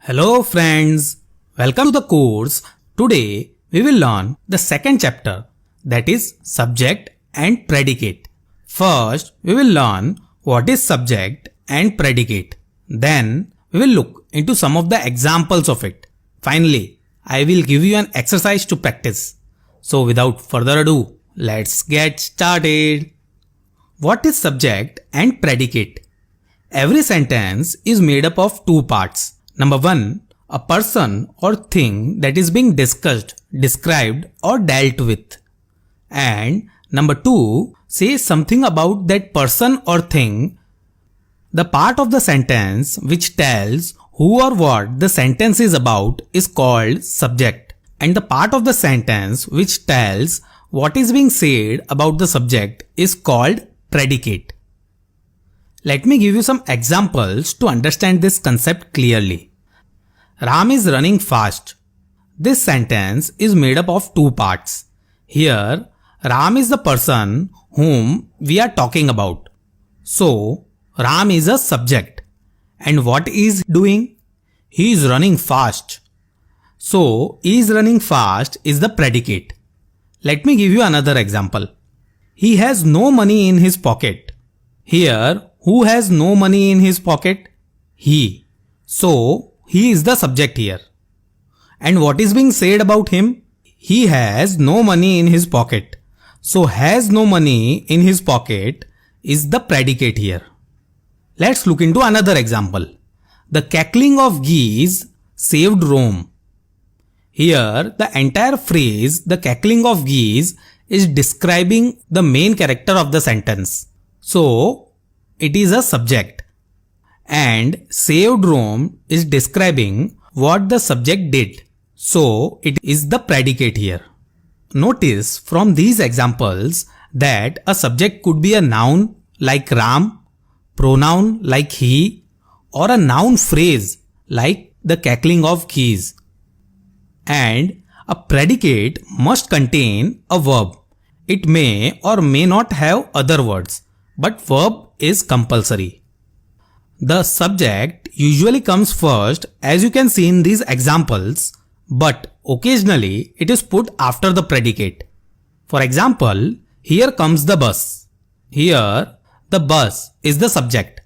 Hello friends, welcome to the course. Today we will learn the second chapter, that is subject and predicate. First we will learn what is subject and predicate. Then we will look into some of the examples of it. Finally, I will give you an exercise to practice. So without further ado, let's get started. What is subject and predicate? Every sentence is made up of two parts. Number 1, a person or thing that is being discussed, described or dealt with. And number 2, say something about that person or thing. The part of the sentence which tells who or what the sentence is about is called subject. And the part of the sentence which tells what is being said about the subject is called predicate. Let me give you some examples to understand this concept clearly. Ram is running fast. This sentence is made up of two parts. Here, Ram is the person whom we are talking about. So, Ram is a subject. And what is doing? He is running fast. So, is running fast is the predicate. Let me give you another example. He has no money in his pocket. Here, who has no money in his pocket? He. So, he is the subject here. And what is being said about him? He has no money in his pocket. So, has no money in his pocket is the predicate here. Let's look into another example. The cackling of geese saved Rome. Here, the entire phrase, the cackling of geese, is describing the main character of the sentence. So, it is a subject. And saved Rome is describing what the subject did. So, it is the predicate here. Notice from these examples that a subject could be a noun like Ram, pronoun like he, or a noun phrase like the cackling of geese. And a predicate must contain a verb. It may or may not have other words, but verb is compulsory. The subject usually comes first, as you can see in these examples, but occasionally it is put after the predicate. For example, here comes the bus. Here, the bus is the subject,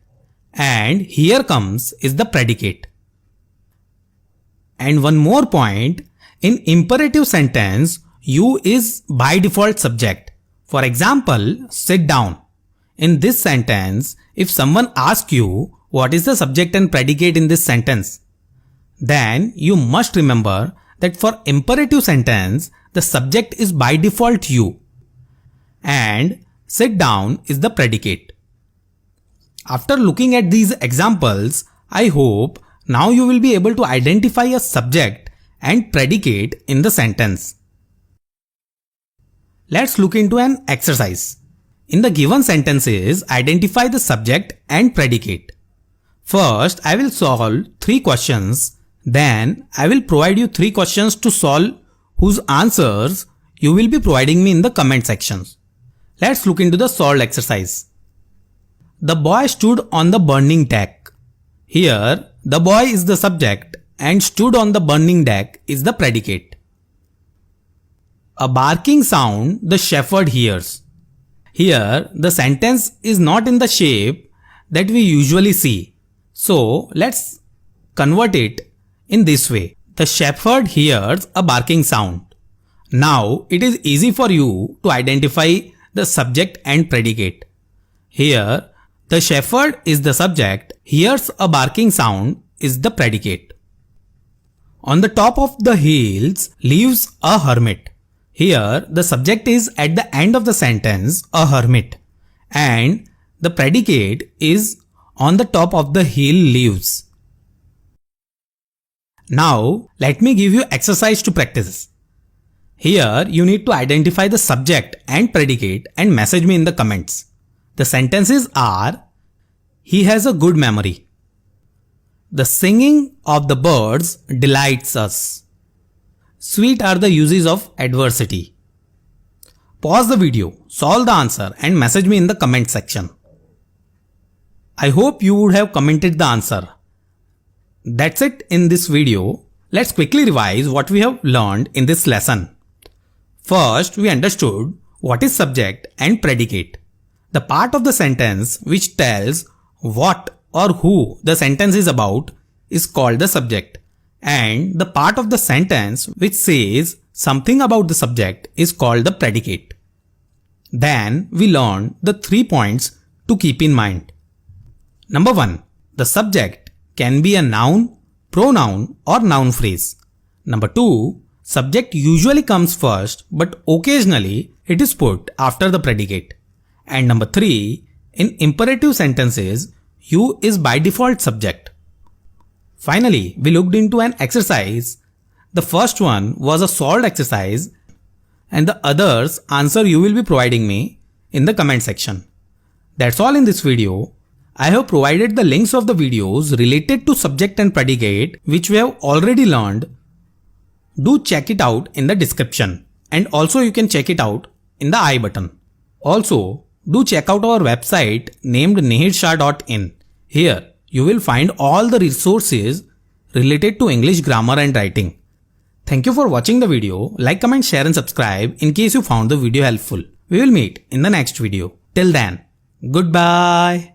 and here comes is the predicate. And one more point, in imperative sentence, you is by default subject. For example, sit down. In this sentence, if someone asks you what is the subject and predicate in this sentence, then you must remember that for imperative sentence, the subject is by default you, and sit down is the predicate. After looking at these examples, I hope now you will be able to identify a subject and predicate in the sentence. Let's look into an exercise. In the given sentences, identify the subject and predicate. First, I will solve 3 questions. Then, I will provide you 3 questions to solve whose answers you will be providing me in the comment sections. Let's look into the solved exercise. The boy stood on the burning deck. Here, the boy is the subject and stood on the burning deck is the predicate. A barking sound the shepherd hears. Here, the sentence is not in the shape that we usually see. So, let's convert it in this way. The shepherd hears a barking sound. Now, it is easy for you to identify the subject and predicate. Here, the shepherd is the subject, hears a barking sound is the predicate. On the top of the hills lives a hermit. Here, the subject is at the end of the sentence, a hermit, and the predicate is on the top of the hill lives. Now, let me give you exercise to practice. Here, you need to identify the subject and predicate and message me in the comments. The sentences are: he has a good memory. The singing of the birds delights us. Sweet are the uses of adversity. Pause the video, solve the answer and message me in the comment section. I hope you would have commented the answer. That's it in this video. Let's quickly revise what we have learned in this lesson. First, we understood what is subject and predicate. The part of the sentence which tells what or who the sentence is about is called the subject, and the part of the sentence which says something about the subject is called the predicate. Then we learned the 3 points to keep in mind. Number 1. The subject can be a noun, pronoun or noun phrase. Number 2. Subject usually comes first, but occasionally it is put after the predicate. And number 3. In imperative sentences, you is by default subject. Finally, we looked into an exercise. The first one was a solved exercise, and the others answer you will be providing me in the comment section. That's all in this video. I have provided the links of the videos related to subject and predicate which we have already learned. Do check it out in the description, and also you can check it out in the I button. Also, do check out our website named nehirsha.in. Here, you will find all the resources related to English grammar and writing. Thank you for watching the video. Like, comment, share and subscribe in case you found the video helpful. We will meet in the next video. Till then, goodbye.